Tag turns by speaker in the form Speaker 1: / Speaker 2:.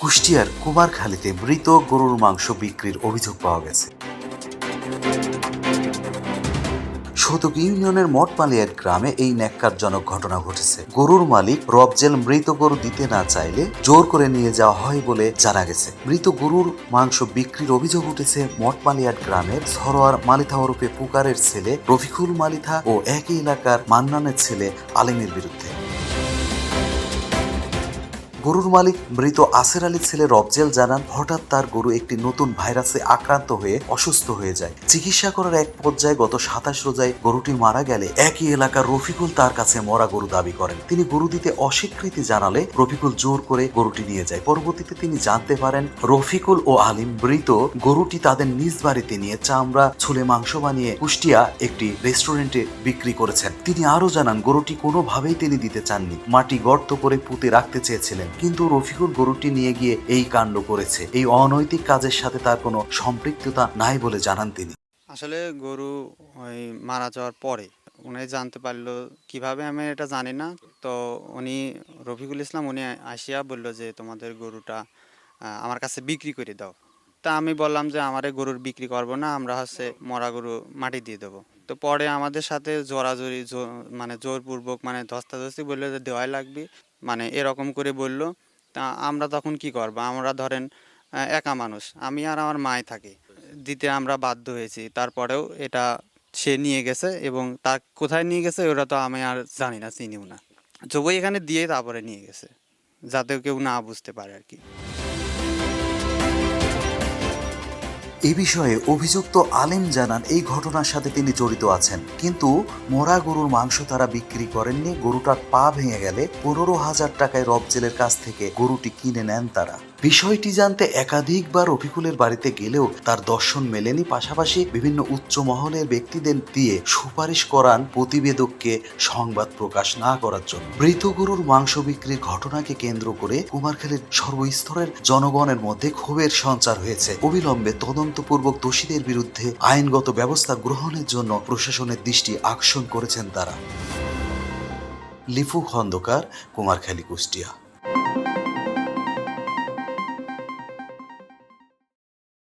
Speaker 1: কুষ্টিয়ার কুমারখালীতে মৃত গরুর মাংস বিক্রির অভিযোগ পাওয়া গেছে। শতক ইউনিয়নের মঠমালিয়াট গ্রামে এই ন্যাক্কারজনক ঘটনা ঘটেছে। গরুর মালিক রবজেল মৃত গরু দিতে না চাইলে জোর করে নিয়ে যাওয়া হয় বলে জানা গেছে। মৃত গরুর মাংস বিক্রির অভিযোগ উঠেছে মঠমালিয়াট গ্রামের সরোয়ার মালিথা ওরফে পুকারের ছেলে রফিকুল মালিথা ও একই এলাকার মান্নানের ছেলে আলিমের বিরুদ্ধে। গরুর মালিক মৃত আসের আলীর ছেলে রবজেল জানান, হঠাৎ তার গরু একটি নতুন ভাইরাসে আক্রান্ত হয়ে অসুস্থ হয়ে যায়। চিকিৎসা করার এক পর্যায়ে গত 27 রোজায় গরুটি মারা গেলে একই এলাকার রফিকুল তার কাছে মরা গরু দাবি করেন। তিনি গরু দিতে অস্বীকৃতি জানালে রফিকুল জোর করে গরুটি নিয়ে যায়। পরবর্তীতে তিনি জানতে পারেন রফিকুল ও আলিম মৃত গরুটি তাদের নিজ বাড়িতে নিয়ে চামড়া ছুলে মাংস বানিয়ে কুষ্টিয়া একটি রেস্টুরেন্টে বিক্রি করেছেন। তিনি আরো জানান, গরুটি কোনোভাবেই তিনি দিতে চাননি, মাটি গর্ত করে পুঁতে রাখতে চেয়েছিলেন, কিন্তু রফিকুল গরুটি নিয়ে গিয়ে এই কাণ্ড করেছে। এই অনৈতিক কাজের সাথে তার কোনো সম্পৃক্ততা নাই বলে জানান তিনি।
Speaker 2: আসলে গরু ওই মারা যাওয়ার পরে উনি জানতে পারলো কিভাবে আমি এটা জানি না। তো উনি রফিকুল ইসলাম উনি আসিয়া বললো যে তোমাদের গরুটা আমার কাছে বিক্রি করে দাও। তা আমি বললাম যে আমারে গরুর বিক্রি করবো না, আমরা হচ্ছে মরা গরু মাটি দিয়ে দেবো। তো পরে আমাদের সাথে জোরাজোরি মানে জোরপূর্বক মানে ধস্তাধস্তি বললো যে দেওয়াই লাগবে, মানে এরকম করে বললো। তা আমরা তখন কি করবো, আমরা ধরেন একা মানুষ, আমি আর আমার মাই থাকি, দিতে আমরা বাধ্য হয়েছি। তারপরেও এটা সে নিয়ে গেছে এবং তা কোথায় নিয়ে গেছে ওটা তো আমি আর জানি না, চিনিও না। যবই এখানে দিয়ে তারপরে নিয়ে গেছে, যাতে কেউ না বুঝতে পারে আর কি।
Speaker 1: এ বিষয়ে অভিযুক্ত আলিম জানান, এই ঘটনার সাথে তিনি জড়িত আছেন, কিন্তু মরা গরুর মাংস তারা বিক্রি করেননি। গরুটার পা ভেঙে গেলে 15,000 টাকায় রবজেলের কাছ থেকে গরুটি কিনে নেন তারা। বিষয়টি জানতে একাধিকবার রফিকুলের বাড়িতে গেলেও তার দর্শন মেলেনি। পাশাপাশি বিভিন্ন উচ্চ মহলের ব্যক্তিদের দিয়ে সুপারিশ করান প্রতিবেদককে সংবাদ প্রকাশ না করার জন্য। মৃত গরুর মাংস বিক্রির ঘটনাকে কেন্দ্র করে কুমারখালীর সর্বস্তরের জনগণের মধ্যে ক্ষোভের সঞ্চার হয়েছে। অবিলম্বে তদন্তপূর্বক দোষীদের বিরুদ্ধে আইনগত ব্যবস্থা গ্রহণের জন্য প্রশাসনের দৃষ্টি আকর্ষণ করেছেন তারা। লিপু খন্দকার, কুমারখালী, কুষ্টিয়া।